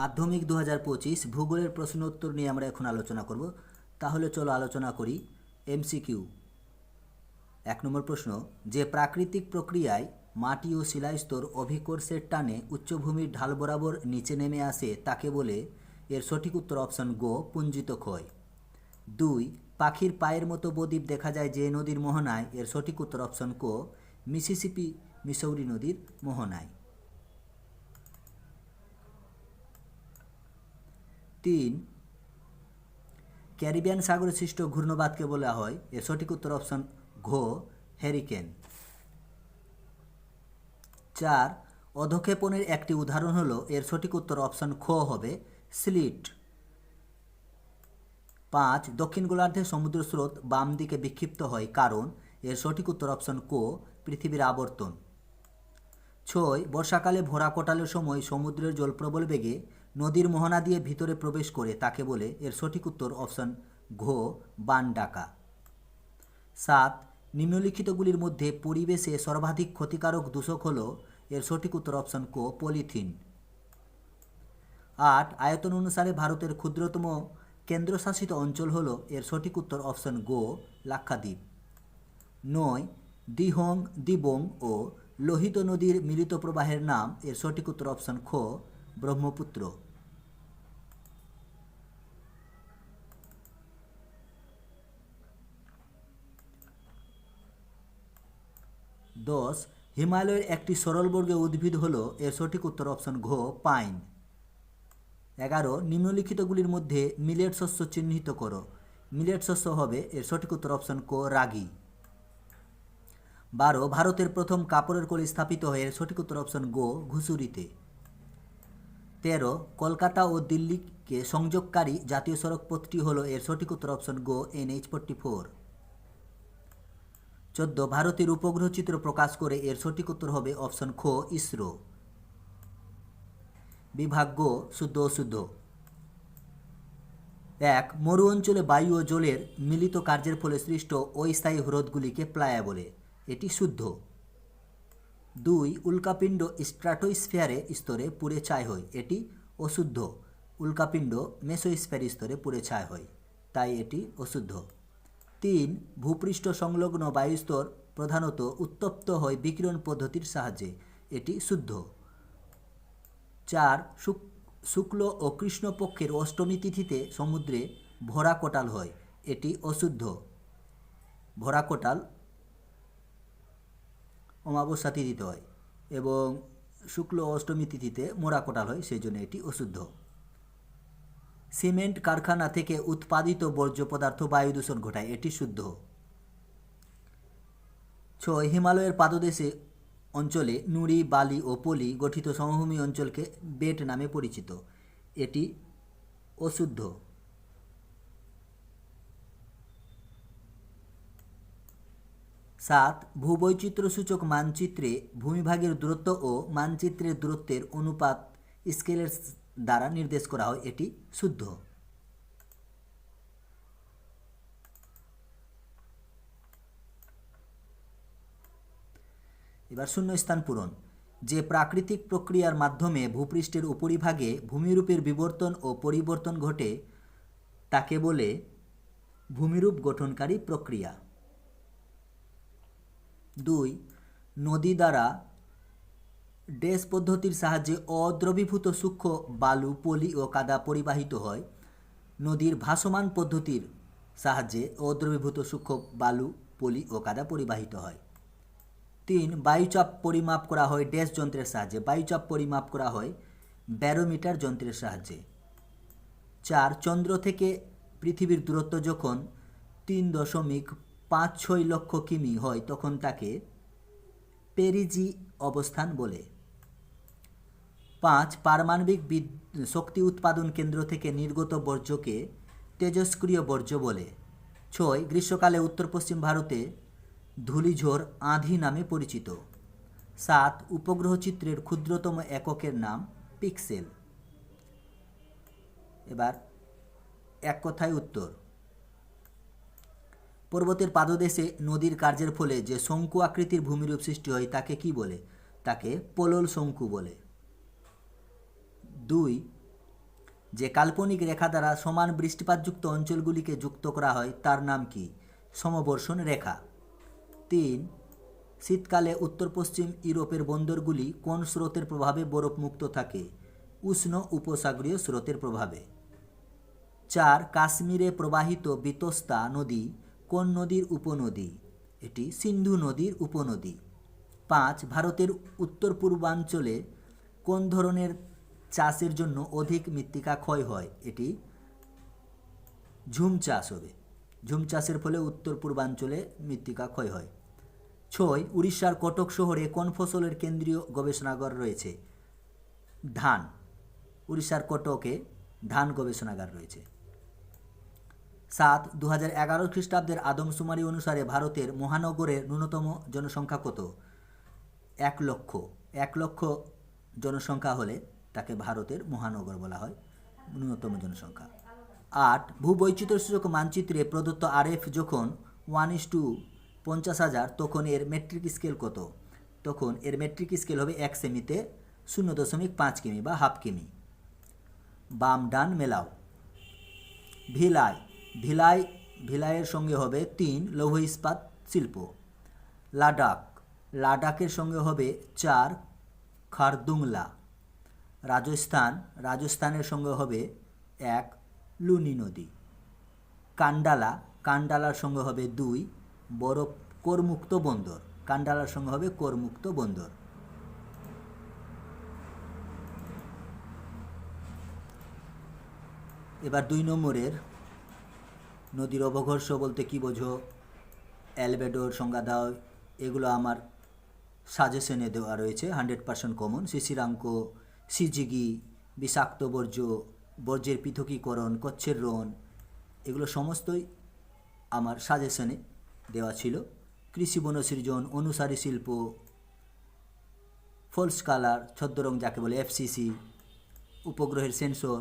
মাধ্যমিক 2025 ভূগোলের প্রশ্ন উত্তর নিয়ে আমরা এখন আলোচনা করব। তাহলে চলো আলোচনা করি এমসিকিউ। 1 নম্বর প্রশ্ন, যে প্রাকৃতিক প্রক্রিয়ায় মাটি ও শিলাস্তর অভিকর্ষের টানে উচ্চভূমির ঢাল বরাবর নিচে নেমে আসে তাকে বলে? এর সঠিক উত্তর অপশন গ, পুঞ্জিত ক্ষয়। 2, পাখির পায়ের মতো বদ্বীপ দেখা যায় যে নদীর মোহনায়? এর সঠিক উত্তর অপশন ক, মিসিসিপি মিসৌরি নদীর মোহনায়। 3, ক্যারিবিয়ান সাগরে সৃষ্ট ঘূর্ণবাদকে বলা হয়? এর সঠিক উত্তর অপশন ঘ, হ্যারিকেন। 4, অধঃক্ষেপণের একটি উদাহরণ হলো? এর সঠিক উত্তর অপশন খ হবে স্লিট। 5, দক্ষিণ গোলার্ধে সমুদ্র স্রোত বাম দিকে বিক্ষিপ্ত হয় কারণ? এর সঠিক উত্তর অপশন ক, পৃথিবীর আবর্তন। 6, বর্ষাকালে ভরা কোটালের সময় সমুদ্রের জল প্রবল বেগে নদীর মোহনা দিয়ে ভিতরে প্রবেশ করে তাকে বলে? এর সঠিক উত্তর অপশন ঘ, বান ডাকা। 7, নিম্নলিখিতগুলির মধ্যে পরিবেশে সর্বাধিক ক্ষতিকারক দূষক হল? এর সঠিক উত্তর অপশন ক, পলিথিন। 8, আয়তন অনুসারে ভারতের ক্ষুদ্রতম কেন্দ্রশাসিত অঞ্চল হল? এর সঠিক উত্তর অপশন গ, লাক্ষাদ্বীপ। 9, দিহং, দিবং ও লোহিত নদীর মিলিত প্রবাহের নাম? এর সঠিক উত্তর অপশন খ, ব্রহ্মপুত্র। 10, হিমালয়ের একটি সরলবর্গীয় উদ্ভিদ হল? এর সঠিক উত্তর অপশন ঘ, পাইন। 11, নিম্নলিখিতগুলির মধ্যে মিলেট শস্য চিহ্নিত করো? মিলেট শস্য হবে? এর সঠিক উত্তর অপশন ক, রাগি। 12, ভারতের প্রথম কাপড়ের কল স্থাপিত হয়? এর সঠিক উত্তর অপশন গ, ঘুষুরিতে। 13, কলকাতা ও দিল্লিকে সংযোগকারী জাতীয় সড়ক পথটি হল? এর সঠিক উত্তর অপশন গ, NH-44। 14, ভারতের উপগ্রহ চিত্র প্রকাশ করে? এর সঠিক উত্তর হবে অপশন খ, ইসরো। বিভাগ গ, শুদ্ধ অশুদ্ধ। 1, মরু অঞ্চলে বায়ু ও জলের মিলিত কার্যের ফলে সৃষ্ট অস্থায়ী হ্রদগুলিকে প্লায়া বলে? এটি শুদ্ধ। 2, উল্কাপিণ্ড স্ট্র্যাটোস্ফিয়ারে স্তরে পুড়ে ছাই হয়? এটি অশুদ্ধ। উল্কাপিণ্ড মেসোস্ফিয়ার স্তরে পুড়ে ছাই হয়, তাই এটি অশুদ্ধ। 3, ভূপৃষ্ঠ সংলগ্ন বায়ুস্তর প্রধানত উত্তপ্ত হয় বিকিরণ পদ্ধতির সাহায্যে? এটি শুদ্ধ। 4, শুক্ল ও কৃষ্ণ পক্ষের অষ্টমী তিথিতে সমুদ্রে ভরা কোটাল হয়? এটি অশুদ্ধ। ভরা কোটাল অমাবস্যা তিথিতে হয় এবং শুক্ল অষ্টমী তিথিতে মোরা কোটাল হয়, সেই জন্য এটি অশুদ্ধ। সিমেন্ট কারখানা থেকে উৎপাদিত বর্জ্য পদার্থ বায়ু দূষণ ঘটায়? এটি শুদ্ধ। 6, হিমালয়ের পাদদেশে অঞ্চলে নুড়ি, বালি ও পলি গঠিত সমভূমি অঞ্চলকে বেট নামে পরিচিত? এটি অশুদ্ধ। 7, ভূবৈচিত্র্যসূচক মানচিত্রে ভূমিভাগের দূরত্ব ও মানচিত্রের দূরত্বের অনুপাত স্কেলের দ্বারা নির্দেশ করা হয়? এটি শুদ্ধ। এবার শূন্যস্থান পূরণ। যে প্রাকৃতিক প্রক্রিয়ার মাধ্যমে ভূপৃষ্ঠের উপরিভাগে ভূমিরূপের বিবর্তন ও পরিবর্তন ঘটে তাকে বলে? ভূমিরূপ গঠনকারী প্রক্রিয়া। 2, নদী দ্বারা ড্যাশ পদ্ধতির সাহায্যে অদ্রবীভূত সূক্ষ্ম বালু, পলি ও কাদা পরিবাহিত হয়? নদীর ভাসমান পদ্ধতির সাহায্যে অদ্রবীভূত সূক্ষ্ম বালু, পলি ও কাদা পরিবাহিত হয়। 3, বায়ুচাপ পরিমাপ করা হয় ড্যাশ যন্ত্রের সাহায্যে? বায়ুচাপ পরিমাপ করা হয় ব্যারোমিটার যন্ত্রের সাহায্যে। 4, চন্দ্র থেকে পৃথিবীর দূরত্ব যখন 3.56 লক্ষ কিমি হয় তখন তাকে পেরিজি অবস্থান বলে? 5, পারমাণবিক শক্তি উৎপাদন কেন্দ্র থেকে নির্গত বর্জ্যকে তেজস্ক্রিয় বর্জ্য বলে? 6, গ্রীষ্মকালে উত্তর পশ্চিম ভারতে ধূলিঝড় আঁধি নামে পরিচিত? 7, উপগ্রহ চিত্রের ক্ষুদ্রতম এককের নাম পিক্সেল। এবার এক কথায় উত্তর। পর্বতের পাদদেশে নদীর কার্যের ফলে যে শঙ্কু আকৃতির ভূমিরূপ সৃষ্টি হয় তাকে কি বলে? তাকে পোলল শঙ্কু বলে। 2, যে কাল্পনিক রেখা দ্বারা সমান বৃষ্টিপাতযুক্ত অঞ্চলগুলিকে যুক্ত করা হয় তার নাম কি? সমবর্ষণ রেখা। 3. শীতকালে উত্তর পশ্চিম ইউরোপের বন্দরগুলি কোন স্রোতের প্রভাবে বরফমুক্ত থাকে? উষ্ণ উপসাগরীয় স্রোতের প্রভাবে। 4. কাশ্মীরে প্রবাহিত বিতস্তা নদী কোন নদীর উপনদী? এটি সিন্ধু নদীর উপনদী। 5. ভারতের উত্তর পূর্বাঞ্চলে কোন ধরনের চাষের জন্য অধিক মৃত্তিকা ক্ষয় হয়? এটি ঝুম চাষ হবে। ঝুম চাষের ফলে উত্তর পূর্বাঞ্চলে মৃত্তিকা ক্ষয় হয়। 6. উড়িষ্যার কটক শহরে কোন ফসলের কেন্দ্রীয় গবেষণাগার রয়েছে? ধান। উড়িষ্যার কটকে ধান গবেষণাগার রয়েছে। 7. 2011 খ্রিস্টাব্দের আদমশুমারি অনুসারে ভারতের মহানগরের ন্যূনতম জনসংখ্যা কত? 1 লক্ষ। 1 লক্ষ জনসংখ্যা হলে তাকে ভারতের মহানগর বলা হয়, ন্যূনতম জনসংখ্যা। 8. ভূবৈচিত্র্যসূচক মানচিত্রে প্রদত্ত RF যখন 1:50,000 তখন এর মেট্রিক স্কেল কত? তখন এর মেট্রিক স্কেল হবে 1 সেমিতে 0.5 কিমি বা হাফ কিমি। বাম ডান মেলাও। ভিলাই। ভিলাইয়ের সঙ্গে হবে 3 লৌহ ইস্পাত শিল্প। লাদাখ। লাদাখের সঙ্গে হবে 4 খারদুংলা। রাজস্থানের সঙ্গে হবে 1 লুনি নদী। কান্ডালার সঙ্গে হবে 2 বরফ করমুক্ত বন্দর। কান্ডালার সঙ্গে হবে করমুক্ত বন্দর। এবার 2 নম্বরের নদীর অবঘর্ষ বলতে কি বোঝো, অ্যালবেডোর সংজ্ঞা দাও, এগুলো আমার সাজেশনে দেওয়া রয়েছে, 100% কমন। শিশিরাঙ্ক, সিজিগি, বিষাক্ত বর্জ্যের পৃথকীকরণ, কচ্ছের রণ, এগুলো সমস্তই আমার সাজেশনে দেওয়া ছিল। কৃষি বনসৃজন, অনুসারী শিল্প, ফলস কালার, ছদ্মরং যাকে বলে FCC, উপগ্রহের সেন্সর।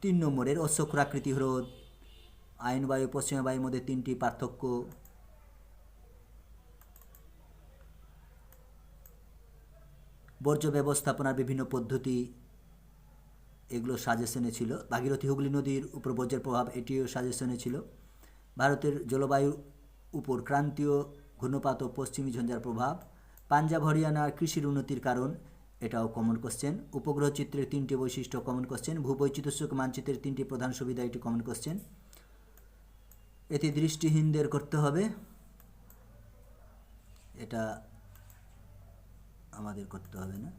3 নম্বরের অশ্বক্ষুরাকৃতি হ্রদ, আইন বায়ু পশ্চিমা বায়ুর মধ্যে 3টি পার্থক্য। বর্জ্য ব্যবস্থাপনার বিভিন্ন পদ্ধতি, এগুলো সাজেশনে ছিল। ভাগীরথী হুগলি নদীর উপর বর্জ্যের প্রভাব, এটিও সাজেশনে ছিল। ভারতের জলবায়ুর উপর ক্রান্তীয় ঘূর্ণপাত ও পশ্চিমী ঝঞ্ঝার প্রভাব। পাঞ্জাব হরিয়ানার কৃষির উন্নতির কারণ, এটাও কমন কোশ্চেন। উপগ্রহ চিত্রের 3টি বৈশিষ্ট্য, কমন কোশ্চেন। ভূবৈচিত্র্যসূচক মানচিত্রের 3টি প্রধান সুবিধা, এটি কমন কোশ্চেন। এটি দৃষ্টিহীনদের করতে হবে, এটা আমাদের করতে হবে না।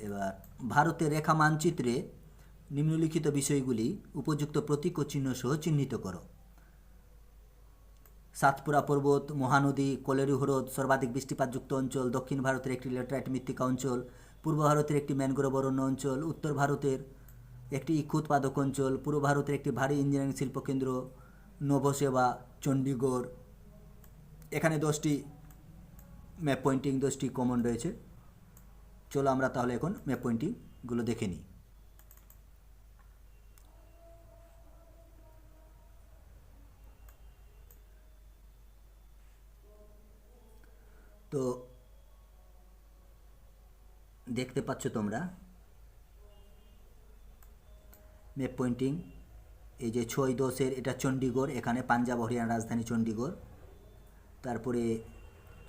এবার ভারতের রেখা মানচিত্রে নিম্নলিখিত বিষয়গুলি উপযুক্ত প্রতীক ও চিহ্ন সহ চিহ্নিত করো। সাতপুরা পর্বত, মহানদী, কোলেরু হ্রদ, সর্বাধিক বৃষ্টিপাতযুক্ত অঞ্চল, দক্ষিণ ভারতের একটি ল্যাটেরাইট মৃত্তিকা অঞ্চল, পূর্ব ভারতের একটি ম্যানগ্রোভ অরণ্য অঞ্চল, উত্তর ভারতের একটি ইক্ষু উৎপাদক অঞ্চল, পূর্ব ভারতের একটি ভারী ইঞ্জিনিয়ারিং শিল্পকেন্দ্র, নভসেবা, চণ্ডীগড়। এখানে 10টি ম্যাপ পয়েন্টিং, 10টি কমন রয়েছে। চলো আমরা তাহলে এখন ম্যাপ পয়েন্টিংগুলো দেখে নিই। তো দেখতে পাচ্ছ তোমরা ম্যাপ পয়েন্টিং, এই যে 6-10-এর এটা চণ্ডীগড়, এখানে পাঞ্জাব হরিয়ানা রাজধানী চণ্ডীগড়। তারপরে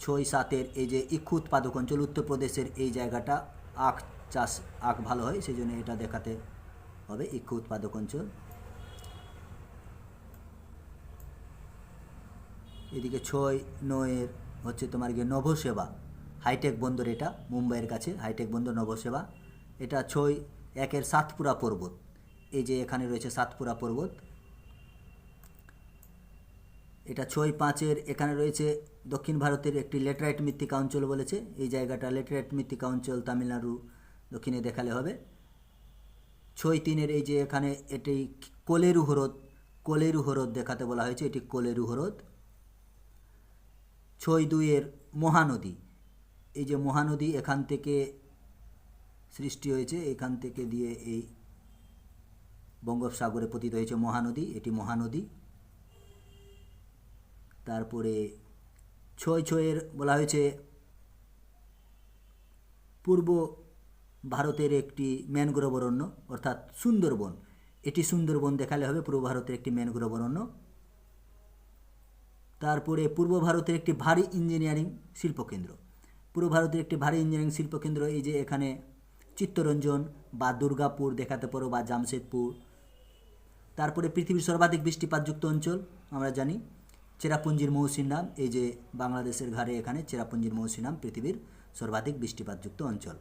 6-7-এর এই যে ইক্ষু উৎপাদক অঞ্চল, উত্তরপ্রদেশের এই জায়গাটা আখ ভালো হয়, সেই জন্য এটা দেখাতে হবে, ইক্ষু উৎপাদক অঞ্চল। এদিকে 6-9-এর হচ্ছে তোমার গিয়ে নভসেবা, হাইটেক বন্দর, এটা মুম্বাইয়ের কাছে হাইটেক বন্দর নভসেবা। এটা 6-1-এর সাতপুরা পর্বত, এই যে এখানে রয়েছে সাতপুরা পর্বত। এটা 6-5-এর এখানে রয়েছে দক্ষিণ ভারতের একটি ল্যাটেরাইট মৃত্তিকা অঞ্চল বলেছে, এই জায়গাটা ল্যাটেরাইট মৃত্তিকা অঞ্চল, তামিলনাড়ু দক্ষিণে দেখালে হবে। 6-3-এর এই যে এখানে এটি কোলেরু হ্রদ দেখাতে বলা হয়েছে, এটি কোলেরু হ্রদ। 6-2-এর মহানদী, এই যে মহানদী এখান থেকে সৃষ্টি হয়েছে, এখান থেকে দিয়ে এই বঙ্গোপসাগরে পতিত হয়েছে মহানদী, এটি মহানদী। তারপরে 6-6-এর বলা হয়েছে পূর্ব ভারতের একটি ম্যানগ্রোভ অরণ্য অর্থাৎ সুন্দরবন, এটি সুন্দরবন দেখালে হবে পূর্ব ভারতের একটি ম্যানগ্রোভ অরণ্য। তারপরে পূর্ব ভারতের একটি ভারী ইঞ্জিনিয়ারিং শিল্পকেন্দ্র, পূর্ব ভারতের একটি ভারী ইঞ্জিনিয়ারিং শিল্পকেন্দ্র, এই যে এখানে চিত্তরঞ্জন বা দুর্গাপুর দেখাতে পারো বা জামশেদপুর। তারপরে পৃথিবীর সর্বাধিক বৃষ্টিপাতযুক্ত অঞ্চল আমরা জানি চেরাপুঞ্জির মৌসির নাম, এই যে বাংলাদেশের ঘাড়ে এখানে চেরাপুঞ্জির মৌসির নাম পৃথিবীর সর্বাধিক বৃষ্টিপাতযুক্ত অঞ্চল।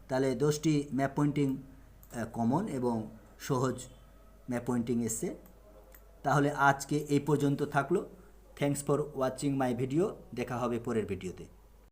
তাহলে 10টি ম্যাপ পয়েন্টিং কমন এবং সহজ ম্যাপ পয়েন্টিং এসছে। তাহলে আজকে এই পর্যন্ত থাকলো। Thanks for watching my video. দেখা হবে পরের ভিডিওতে।